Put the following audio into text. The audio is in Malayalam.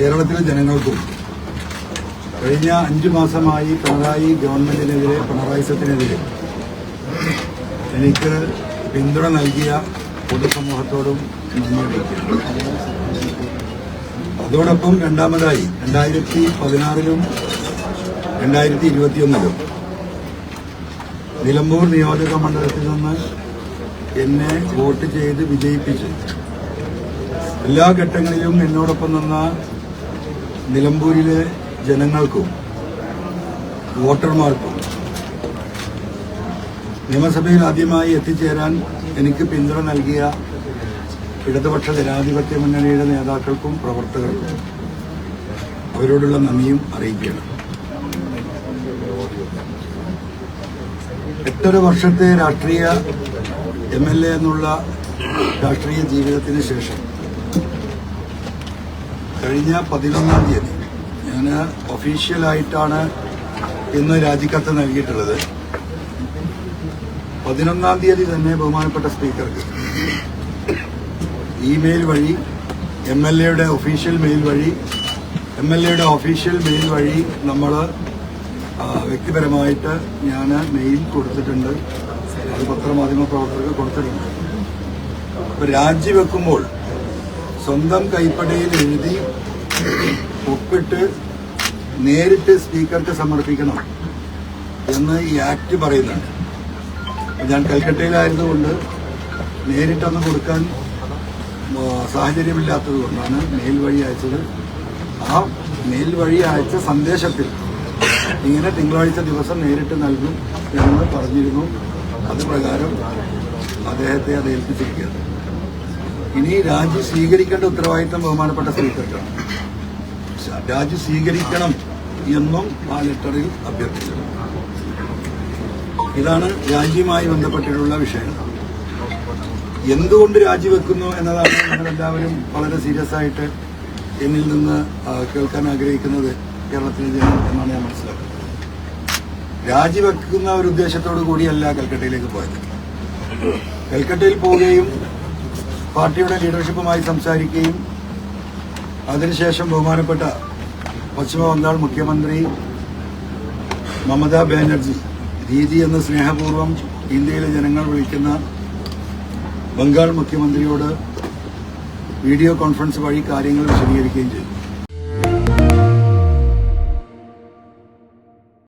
കേരളത്തിലെ ജനങ്ങൾക്കും കഴിഞ്ഞ 5 മാസമായി പിണറായി ഗവൺമെന്റിനെതിരെ, പിണറായിസത്തിനെതിരെ എനിക്ക് പിന്തുണ നൽകിയ പൊതുസമൂഹത്തോടും നന്ദി അറിയിക്കുന്നു. അതോടൊപ്പം രണ്ടാമതായി 2016-ലും 2021-ലും നിലമ്പൂർ നിയോജക മണ്ഡലത്തിൽ നിന്ന് എന്നെ വോട്ട് ചെയ്ത് വിജയിപ്പിച്ചു എല്ലാ ഘട്ടങ്ങളിലും എന്നോടൊപ്പം നിന്ന നിലമ്പൂരിലെ ജനങ്ങൾക്കും വോട്ടർമാർക്കും നിയമസഭയിൽ ആദ്യമായി എത്തിച്ചേരാൻ എനിക്ക് പിന്തുണ നൽകിയ ഇടതുപക്ഷ ജനാധിപത്യ മുന്നണിയുടെ നേതാക്കൾക്കും പ്രവർത്തകർക്കും അവരോടുള്ള നന്ദിയും അറിയിക്കുകയാണ്. 8.5 വർഷത്തെ രാഷ്ട്രീയ MLA എന്നുള്ള രാഷ്ട്രീയ ജീവിതത്തിന് ശേഷം കഴിഞ്ഞ 11-ാം തീയതി ഞാൻ ഒഫീഷ്യലായിട്ടാണ് ഇന്ന് രാജിക്കത്ത് നൽകിയിട്ടുള്ളത്. 11-ാം തീയതി തന്നെ ബഹുമാനപ്പെട്ട സ്പീക്കർക്ക് ഇമെയിൽ വഴി MLAയുടെ ഒഫീഷ്യൽ മെയിൽ വഴി നമ്മൾ വ്യക്തിപരമായിട്ട് ഞാൻ മെയിൽ കൊടുത്തിട്ടുണ്ട്. അത് പത്രമാധ്യമ പ്രവർത്തകർക്ക് കൊടുത്തിട്ടുണ്ട്. അപ്പോൾ രാജിവെക്കുമ്പോൾ സ്വന്തം കൈപ്പടയിൽ എഴുതി ഒപ്പിട്ട് നേരിട്ട് സ്പീക്കർക്ക് സമർപ്പിക്കണം എന്ന് ഈ ആക്ട് പറയുന്നുണ്ട്. ഞാൻ കൽക്കട്ടയിലായതുകൊണ്ട് നേരിട്ടൊന്ന് കൊടുക്കാൻ സാഹചര്യമില്ലാത്തത് കൊണ്ടാണ് മെയിൽ വഴി അയച്ചത്. ആ മെയിൽ വഴി അയച്ച സന്ദേശത്തിൽ ഇങ്ങനെ തിങ്കളാഴ്ച ദിവസം നേരിട്ട് നൽകും എന്ന് പറഞ്ഞിരുന്നു. അത് പ്രകാരം അദ്ദേഹത്തെ അത് ഏൽപ്പിച്ചിരിക്കുകയാണ്. ഇനി രാജി സ്വീകരിക്കേണ്ട ഉത്തരവാദിത്തം ബഹുമാനപ്പെട്ട സ്പീക്കർക്കാണ്. രാജി സ്വീകരിക്കണം എന്നും ആ ലെറ്ററിൽ അഭ്യർത്ഥിച്ചു. ഇതാണ് രാജിയുമായി ബന്ധപ്പെട്ടിട്ടുള്ള വിഷയം. എന്തുകൊണ്ട് രാജിവെക്കുന്നു എന്നതാണ് നിങ്ങളെല്ലാവരും വളരെ സീരിയസ് ആയിട്ട് എന്നിൽ നിന്ന് കേൾക്കാൻ ആഗ്രഹിക്കുന്നത് കേരളത്തിലെ ജനം എന്നാണ് ഞാൻ മനസ്സിലാക്കുന്നത്. രാജിവെക്കുന്ന ഒരു ഉദ്ദേശത്തോടു കൂടിയല്ല കൽക്കട്ടയിലേക്ക് പോയത്. കൽക്കട്ടയിൽ പോവുകയും പാർട്ടിയുടെ ലീഡർഷിപ്പുമായി സംസാരിക്കുകയും അതിനുശേഷം ബഹുമാനപ്പെട്ട പശ്ചിമ ബംഗാൾ മുഖ്യമന്ത്രി മമതാ ബാനർജി ദീദി എന്ന് സ്നേഹപൂർവ്വം ഇന്ത്യയിലെ ജനങ്ങൾ വിളിക്കുന്ന ബംഗാൾ മുഖ്യമന്ത്രിയോട് വീഡിയോ കോൺഫറൻസ് വഴി കാര്യങ്ങൾ വിശദീകരിക്കുകയും ചെയ്തു.